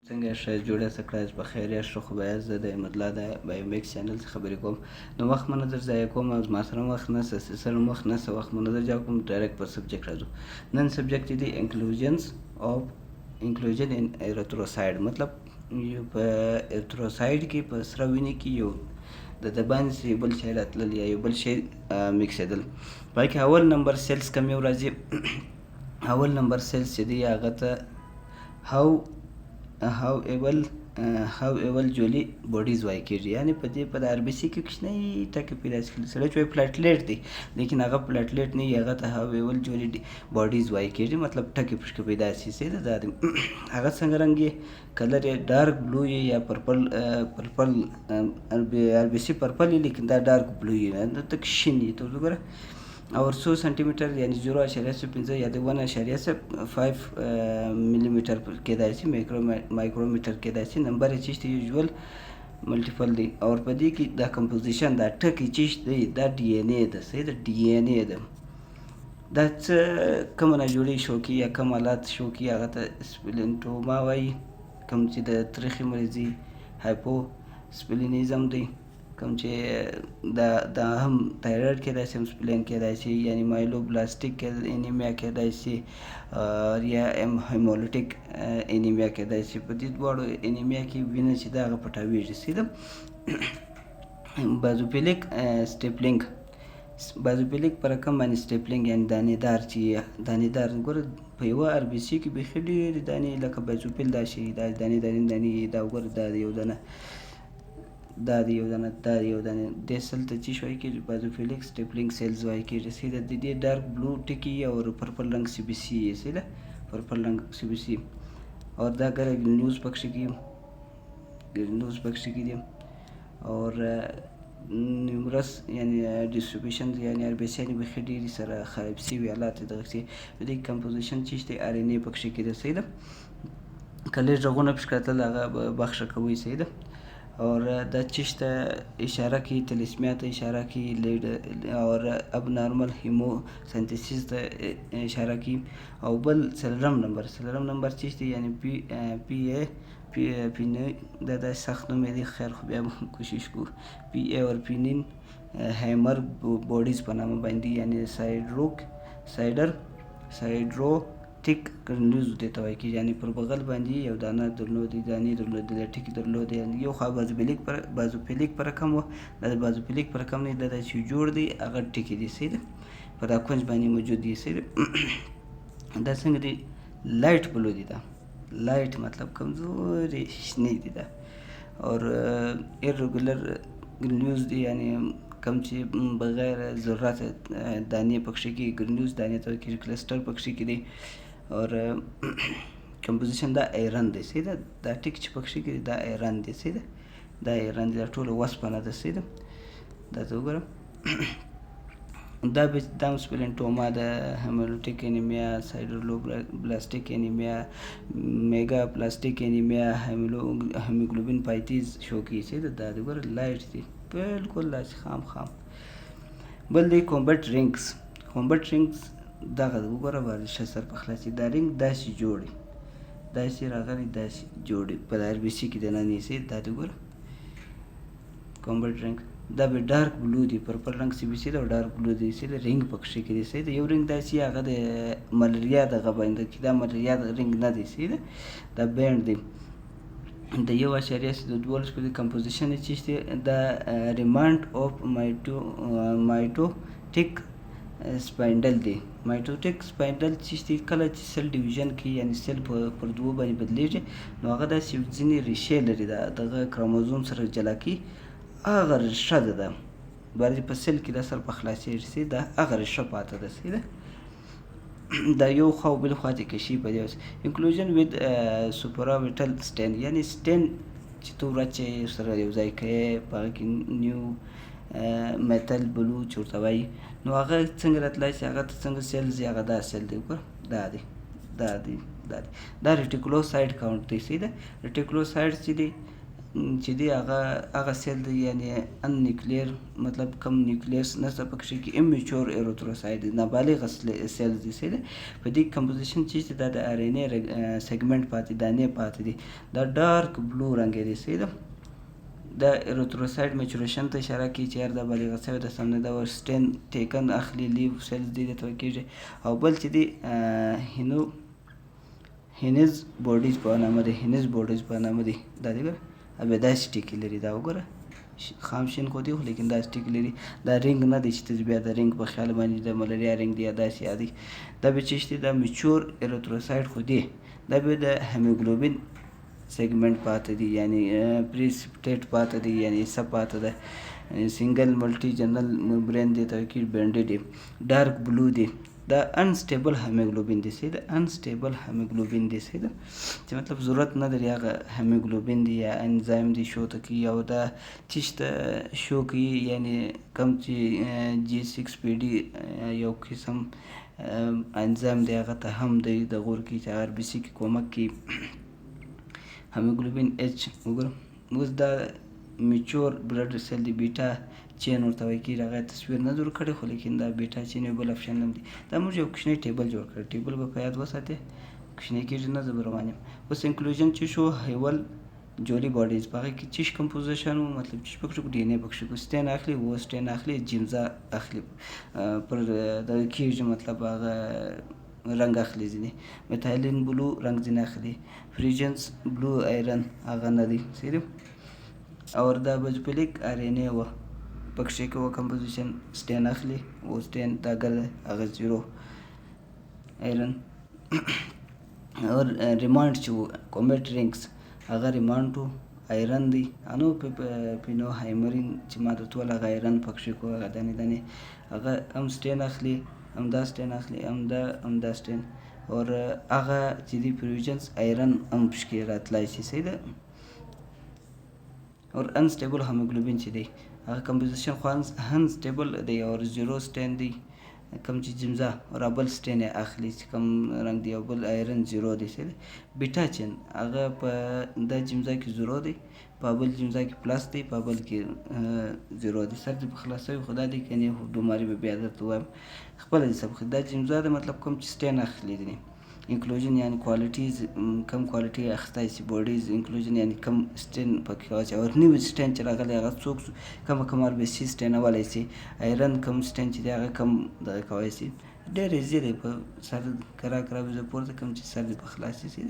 څنګه ښه جوړه سکړه په خیر یا ښه خو باید زه د احمدالله د بایومیکس چینل څخه خبرې کوم. نو وخت مو نه در ضایع کوم او زما سره وخت نشته سره وخت نشته وخت مو نه در ضایع کوم. ډایرکټ په سبجیکټ راځو. نن سبجیکټ دی انکلوژن ان ایریتروساید، مطلب په ایریتروساید کې په سره وینې کې یو د باندې بل شی راتلل یا یو بل شی میکسېدل. پای کې اول نمبر سیلز کم یو راځي. اول نمبر سیلز چې دی هغه ته how جولي بوډیز وایي کېږي، یعنې په دې په د آر بي سي کې کوچنی ټکي پیدا کېږي. سړی چې وایي پلاټلیټ دی لیکن هغه پلاټلیټ نه وي، هغه ته how جولي بوډیز وایي کېږي، مطلب ټکي پکې پیدا شي. صحیح ده. هغه څنګه رنګ یې کلر یې ډارک بلو یې یا پرپل آر بي سي پرپل یې لیکن دا ډارک بلو یې تک شین یې. ته وګوره اور 100 سانتیمتر یعنی 0.05 یا د 1.5 میلیمتر کېدای شي، مایکرومیټر کېدای شي. نمبر یې چیشته یوزول ملټیپل دی. اور په دې کې دا کمپوزیشن دا ټکي چیشت دی دا ډي ان اے ده. صحیح ده، ډي ان اے ده. دا څه کومه نه جوړې شوکي یا کوم حالات شوکي هغه ته سپلینټوما وایي. کوم چې د تریخي مریضي هایپو سپلینیزم دی، کوم چې دا هم تایرویډ کېدای شي، سپلین کېدای شي، یعنی مایلوبلاستیک انیمیا کېدای شي یا هیمولیټیک انیمیا کېدای شي. په دې دواړو انیمیا کې وینه چې دا هغه پټاویږي. سیده بازوپیلیک سټیپلینګ، بازوپیلیک په رقم باندې سټیپلینګ یعنی دانېدار چې دانېدار. ګوره په یوه آر بي سي کې بیخي ډېرې دانې لکه بازوپیل دا شي دا دانې دا وګوره دا یو دانه دا د یو دانه دا د یو دانې دې سل ته چې وایي کېږي بازوفیلیک سټیپلینګ سیلز وایي کېږي. سیده د دې ډارک بلو ټکي او پرپل رنګ سی بي سی یې. سیده پرپل رنګ سی بي سی اور دا ګرینیوز پکښې کې دي اور نیومرس یعنی ډسټریبیوشن یعنی آر بي سیانې بیخي ډېرې سره خراب شوي حالات دغه شي. په دې کمپوزیشن چې شته آر ان اے پکښې کې ده. صحیح ده. کله غږونه پکښې کتل هغه بخښه کوئ. صحیح ده. اور دا چیش ته اشاره کوي، تلسمیا ته اشاره کوي، لیډ اور اب نارمل هیمو سنتیسیس ته اشاره کوي. او بل څلورم نمبر چیش دی یعنی پی نه دا داسې سخت نوم دی، خیر خو بیا کوشش کوو. پی ای اور پینین هیمر بوډیز په نامه باندې یعنی سایډروټیک ګرنیوز دې ته وایي کېږي، یعنی پر بغل باندې یو دانه درلودې دانې درلودې ټکي درلودې. یو خوا بازوپیلیک په رقم و، دا د بازوپیلیک په رقم نه دا چې جوړ دی هغه ټکي دي. صحیح ده. په دا کونج باندې موجود دي. صحیح ده. دا څنګه دی لایټ بلو دی. دا لایټ مطلب کمزورې شنې دي دا. اور ایرریګولر ګرنیوز دی یعنی کم چې بغیر ضرورت دانې پکښې کې ګرنیوز دانې ته کېږي، کلسټر پکښې کې دی. اور کمپوزیشن دا ایرن دی. صحیح ده. دا ټیک چې پکښې کې دا ایرن دی. صحیح ده. دا ایرن دی، دا ټوله وسپنه ده. صحیح ده. دا ته وګوره دا سپلینټوما ده، هیمولیټیک انیمیا، سایډروبلاستیک انیمیا، میګا پلاستیک انیمیا، هیموګلوبین پایتیز شوکي. صحیح ده. دا وګوره لایټ دی بالکل داسې خام. بل دی کومبټ رینګز دغه وګوره ورشه سر په خلاصي دا رینګ داسې جوړي داسې راغلی داسې جوړي په آر بي سي کې دننه. صحیح دا وګوره کومبټ رینګ دا به ډارک بلو دی، پرپل رنګ سی بي سي دا ډارک بلو دی. صحیح ده. رینګ پکښې کې دی. صحیح ده. یو رینګ داسې هغه د ملریا دغه باندې کې دا ملریا رینګ نه دی. صحیح ده. دا بینډ دی د 1.12 په کمپوزیشن یې چې دا ریمانډ اف مایټوټیک سپاینډل دی. مایټوټیک سپاینډل چې کله چې سل ډیویژن کوي یعنی سل پر دوه باندې بدلیږي نو هغه داسې ځینې ریشې لري دغه کروموزوم سره جلا کوي. هغه ریشه ده بعضې په سل کې دا سر په خلاصېږي. صحیح ده. هغه ریشه پاته ده. صحیح ده. دا یو خوا او بل خوا ته کشي په دې انکلوژن وید سوپراویټل سټین یعنی سټین چې تو ورچې سره یو ځای کوي په هغه کې نیو میتل بلو چې ورته وایي نو هغه څنګه راتلی چې هغه ته څنګه سیلز هغه دا سیل دی. ګوره دا دی دا ریټیکولوساید کاونټ دی. صحیح ده. ریټیکولوساید چې دی چې دی هغه سیل دی یعنی ان نیوکلیر مطلب کم نیوکلیس نشته پکښې کې امیچور ایریتروسایت دی نابالغه سیلز دي سیل په دې کمپوزیشن چې دا د آر ان اے سیګمنټ پاتې دانې پاتې دي دا ډارک بلو رنګ دی سیل دا ایریتروسایت میچوریشن ته اشاره کوي چې هر دا بالغه شوی د سم نه دا سټین ټیکن اخلي لیو سیلز دي ته کېږي او بل چې دی هینز بوډیز په نامه دی دا دی ابه داسې ټیکې لري دا وګوره خام شین خو دی خو لیکن داسې ټیکې لري دا رنګ نه دی چې ته بیا د رنګ په خیال باندې د ملاریا رنګ دی یا داسې یادی دا به چې دا میچور ایریتروسایت خو دی دا به د هیموګلوبین سیګمنټ پاتې دی یعنی پریسپټیټ پاتې دی یعنی حصه پاتې ده سنگل ملټي جنرل ممبرین دی ته کې بینډډ دی ډارک بلو دی دا انسټیبل هیموګلوبین دی سي دا انسټیبل هیموګلوبین دی سي دا چې مطلب ضرورت نه لري هغه هیموګلوبین دی یا انزایم دی شو ته کی او دا چې شو کی یعنی کم چې جی 6 پی ډی یو قسم انزایم دی هغه ته هم دی د غور کی چې ار بي سي کی کومک کی هیموګلوبین ایچ وګورم اوس دا میچور بلډ سیل دی بیټا چین ورته وایي کېږي هغه تصویر نه جوړ کړی خو لیکن دا بیټا چین یو بل اپشن هم دی دا موږ یو کوچنی ټیبل جوړ کړی ټیبل به په یاد وساتې کوچنی کېږي نه زه به روان یم اوس انکلوژن چې شو هیول جولی باډیز په هغې کې چیش کمپوزیشن و مطلب چې پکښې ډي ان اے پکښې سټین اخلي و سټین اخلي جیمزا اخلي پر دغه کېږي مطلب هغه رنګ اخلي ځینې میتایلین بلو رنګ ځینې اخلي فریجنس بلو آیرن هغه نه دی صحیح اور دا بازوفیلیک آر ان اے و پکښې کې و کمپوزیشن سټین اخلي و سټین دا ګرده هغه زیرو آیرن اور ریمانډ چې و کومیټ رینګس هغه ریمانډ و آیرن دی انو پینو هایمرین چې ما درته وویل هغه آیرن پکښې کو هغه دانې دانې هغه هم سټین اخلي همدا سټین اخلي همدا سټین اور هغه چې دی پروویژنس آیرن هم پکښې راتلی شي صحیح ده اور انسټیبل هیموګلوبین چې دی هغه کمپوزیشن خو انسټیبل دی اور زیرو سټین دی کم چې جمزا اور بل سټین یې اخلي چې کم رنګ دی او بل آیرن زیرو دی صحیح ده بیټا چین هغه په دا جمزا کې زیرو دی په بل جمزا کې پلس دی په بل کې زیرو دی سر دې په خلاصوي خو دا دی که نه ډوماري به بیا درته ووایم خپله دې سبق دا جمزا ده مطلب کوم چې سټین اخلي دی انکلوژن یعنی کوالټیز کم کوالټي اخیستی شي بوډیز انکلوژن یعنی کم سټین پکې واچوي او نوي سټین چې راغلی هغه څوک کم آر بي سي سټینولی شي آیرن کم سټین چې دی هغه کم دغه کولی شي ډېر ایزي دی په سر کرا به زه پورته کړم چې سر دې په خلاص شي